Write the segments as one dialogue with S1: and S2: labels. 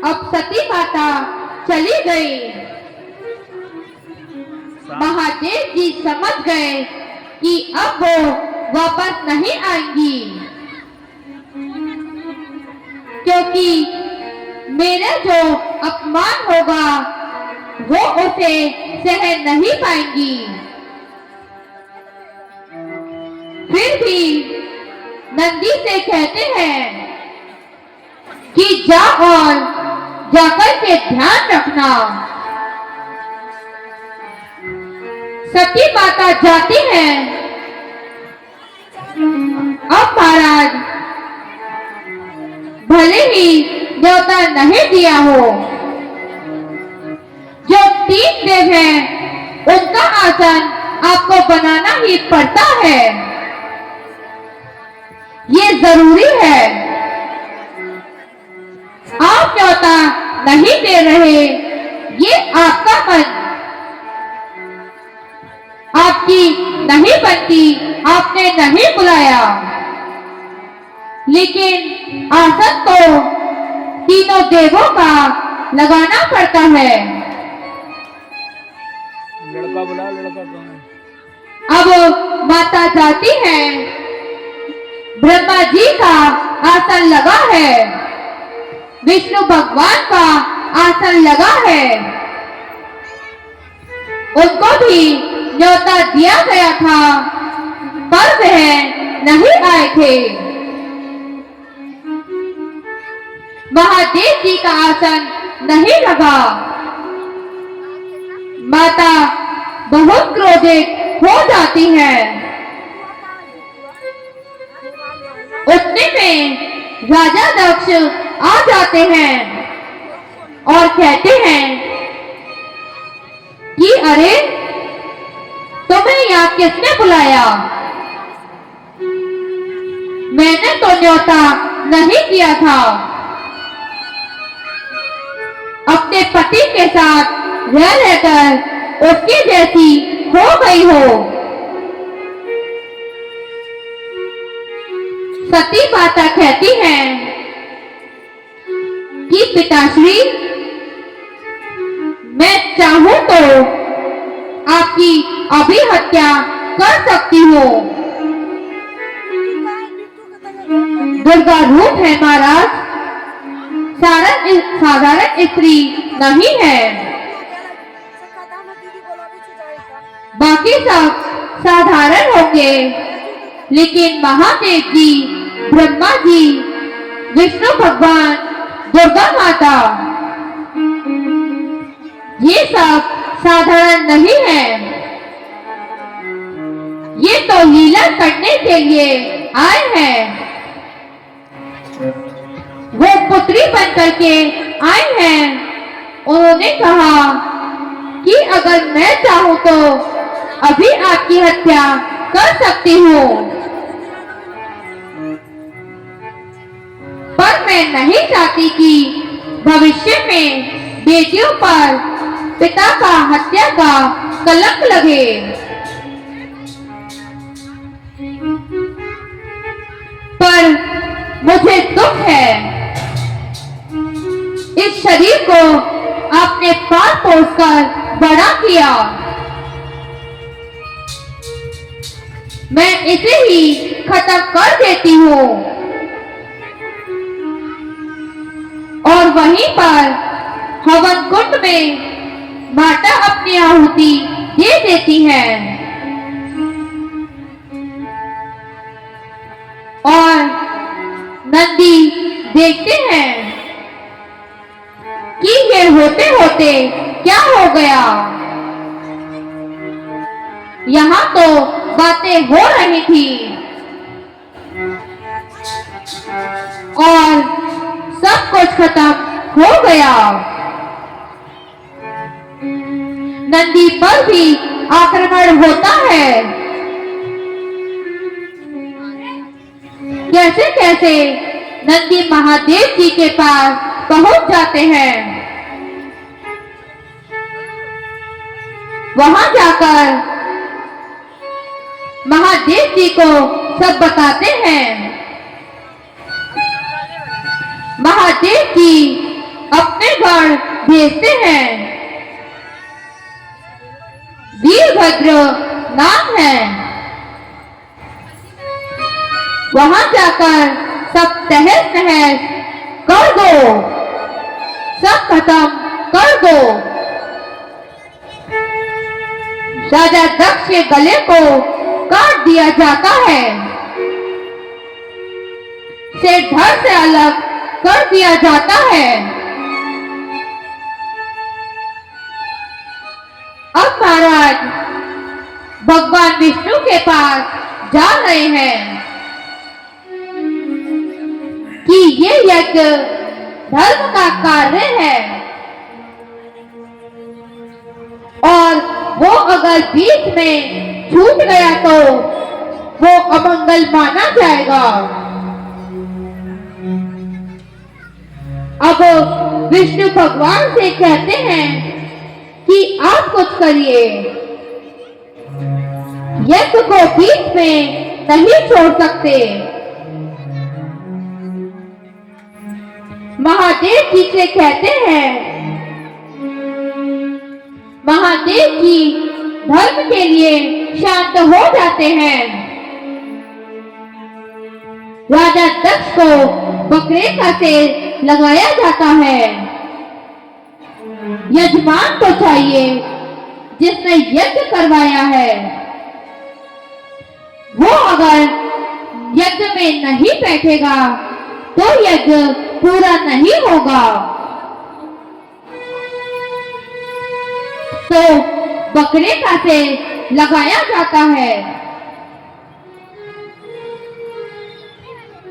S1: अब सती माता चली गई। महादेव जी समझ गए कि अब वो वापस नहीं आएंगी, क्योंकि मेरा जो अपमान होगा वो उसे सहन नहीं पाएंगी। फिर भी नंदी से कहते हैं कि जा और जाकर के ध्यान रखना। सती माता जाती हैं। अब महाराज भले ही न्योता नहीं दिया हो, जो 3 देव हैं उनका आसन आपको बनाना ही पड़ता है, ये जरूरी है। आप न्योता नहीं दे रहे, ये आपका मन, आपकी नहीं बनती, आपने नहीं बुलाया, लेकिन आसन तो तीनों देवों का लगाना पड़ता है।
S2: लड़का बुला, लड़का कौन है?
S1: अब माता जाती है। ब्रह्मा जी का आसन लगा है, विष्णु भगवान का आसन लगा है, उनको भी न्योता दिया गया था, पर वह नहीं आए थे। महादेव जी का आसन नहीं लगा। माता बहुत क्रोधित हो जाती है। उतने में राजा दक्ष आ जाते हैं और कहते हैं कि अरे तुम्हें यहाँ किसने बुलाया? मैंने तो न्योता नहीं किया था। अपने पति के साथ रह रहकर उसके जैसी हो गई हो। सती माता कहती हैं कि पिताश्री, मैं चाहूं तो आपकी अभी हत्या कर सकती हूँ। दुर्गा रूप है महाराज, साधारण स्त्री नहीं है। बाकी सब साधारण होंगे, लेकिन महादेव जी, ब्रह्मा जी, विष्णु भगवान, दुर्गा माता, ये सब साधारण नहीं है। ये तो लीला करने के लिए आए हैं। वो पुत्री बन करके आए हैं। उन्होंने कहा कि अगर मैं चाहूं तो अभी आपकी हत्या कर सकती हूँ, पर मैं नहीं चाहती कि भविष्य में बेटियों पर पिता का हत्या का कलंक लगे। पर मुझे दुख है, इस शरीर को आपने पाल पोसकर बड़ा किया, मैं इसे ही खत्म कर देती हूँ। और वहीं पर हवन कुंड में माता अपनी आहुति दे देती है। और नंदी देखते हैं कि ये होते होते क्या हो गया। यहाँ तो बातें हो रही थी और सब कुछ खत्म हो गया। नंदी पर भी आक्रमण होता है। कैसे कैसे नंदी महादेव जी के पास पहुंच जाते हैं। वहां जाकर महादेव जी को सब बताते हैं। महादेव जी अब बाण भेजते हैं। वीरभद्र नाम है। वहां जाकर सब तहस नहस कर दो, सब खत्म कर दो। राजा दक्ष के गले को काट दिया जाता है, से धड़ से अलग कर दिया जाता है। अब महाराज भगवान विष्णु के पास जा रहे हैं कि ये यज्ञ धर्म का कार्य है और वो अगर बीच में छूट गया तो वो अमंगल माना जाएगा। अब विष्णु भगवान से कहते हैं कि आप कुछ करिए, यज्ञ को बीच में नहीं छोड़ सकते। महादेव जी से कहते हैं, महादेव जी धर्म के लिए शांत हो जाते हैं। राजा दक्ष को बकरे का तेल लगाया जाता है। यजमान को चाहिए जिसने यज्ञ करवाया है, वो अगर यज्ञ में नहीं बैठेगा तो यज्ञ पूरा नहीं होगा। तो बकरे का तेल लगाया जाता है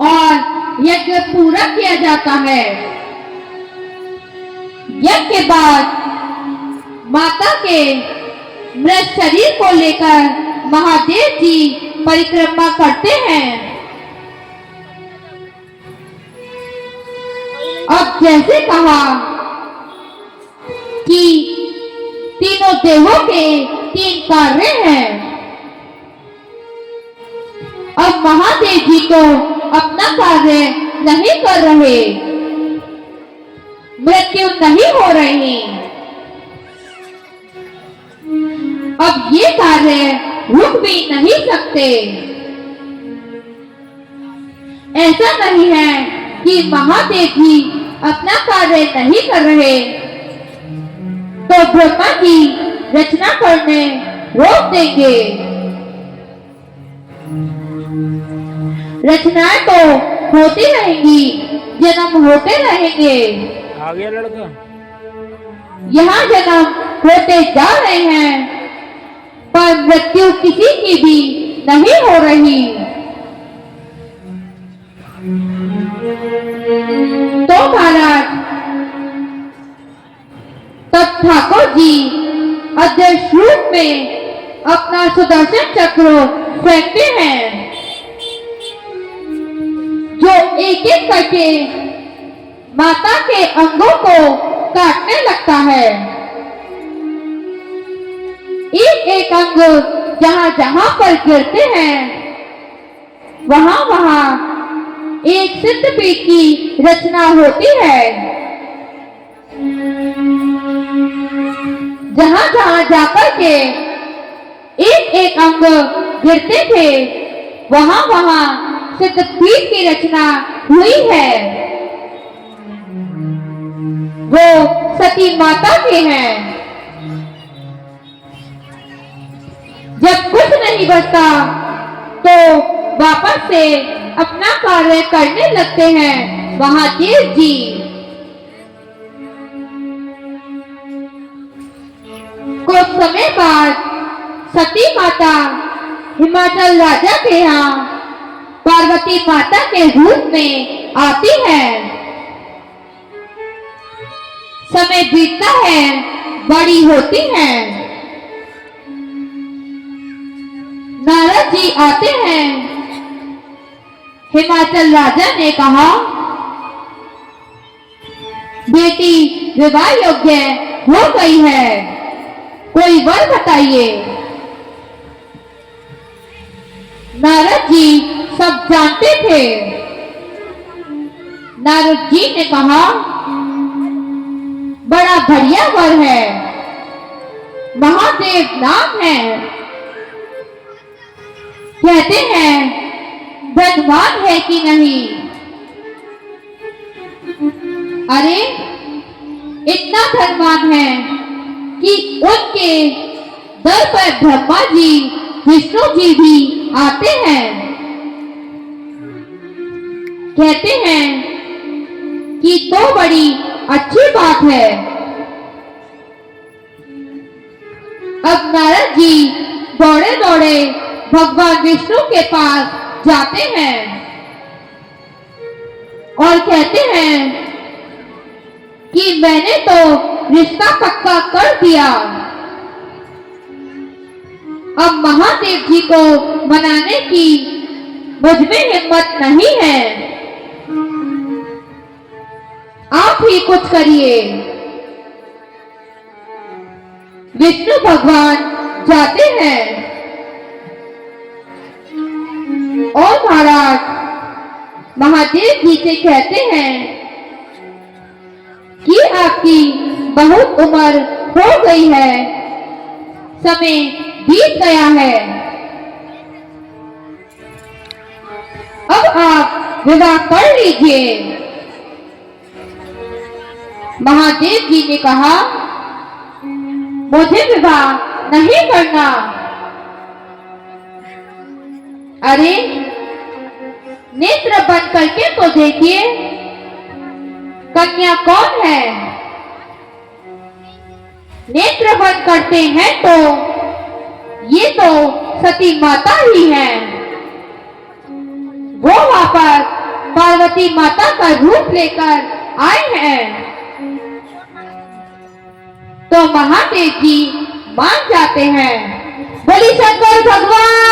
S1: और यज्ञ पूरा किया जाता है। यज्ञ के बाद माता के मृत शरीर को लेकर महादेव जी परिक्रमा करते हैं। अब जैसे कहा कि तीनों देवों के 3 कार्य हैं, अब महादेव जी तो अपना कार्य नहीं कर रहे, मृत्यु नहीं हो रही। अब ये कार्य रुक भी नहीं सकते। ऐसा नहीं है कि महादेव जी अपना कार्य नहीं कर रहे तो ब्रह्मा जी रचना करने रोक देंगे। रचनाएं तो होती रहेंगी, जन्म होते रहेंगे।
S2: आ गया लड़का।
S1: यहाँ जन्म होते जा रहे हैं पर मृत्यु किसी की भी नहीं हो रही। तो महाराज तब ठाकुर जी अदृश्य रूप में अपना सुदर्शन चक्र फेंकते हैं जो एक एक करके माता के अंगों को काटने लगता है। एक एक अंग जहां जहां पर गिरते हैं वहां वहां एक सिद्धपीठ की रचना होती है। जहां जहां जाकर के एक एक अंग गिरते थे वहां वहां सिद्धपीठ की रचना हुई है। वो सती माता के हैं। जब कुछ नहीं बचता तो वापस से अपना कार्य करने लगते हैं महादेव जी। कुछ समय बाद सती माता हिमाचल राजा के यहाँ पार्वती माता के रूप में आती है। समय बीतता है, बड़ी होती है। नारद जी आते हैं। हिमाचल राजा ने कहा, बेटी विवाह योग्य हो गई है, कोई वर बताइए। नारद जी सब जानते थे। नारद जी ने कहा, बड़ा बढ़िया वर है, महादेव नाम है। कहते हैं धनवान है कि नहीं। अरे इतना धनवान है कि उनके दर पर ब्रह्मा जी विष्णु जी भी आते हैं। कहते हैं कि तो बड़ी अच्छी बात है। अब नारद जी दौड़े दौड़े भगवान विष्णु के पास जाते हैं और कहते हैं कि मैंने तो रिश्ता पक्का कर दिया, अब महादेव जी को मनाने की मुझ में हिम्मत नहीं है, आप ही कुछ करिए। विष्णु भगवान जाते हैं और महाराज महादेव जी से कहते हैं कि आपकी बहुत उम्र हो गई है, समय बीत गया है, अब आप विवाह कर लीजिए। महादेव जी ने कहा मुझे विवाह नहीं करना। अरे नेत्र बंद करके तो देखिए कन्या कौन है। नेत्र बंद करते हैं तो ये तो सती माता ही है। वो वापस पार्वती माता का रूप लेकर आए हैं। तो महादेव जी मान जाते हैं। बोली शंकर भगवान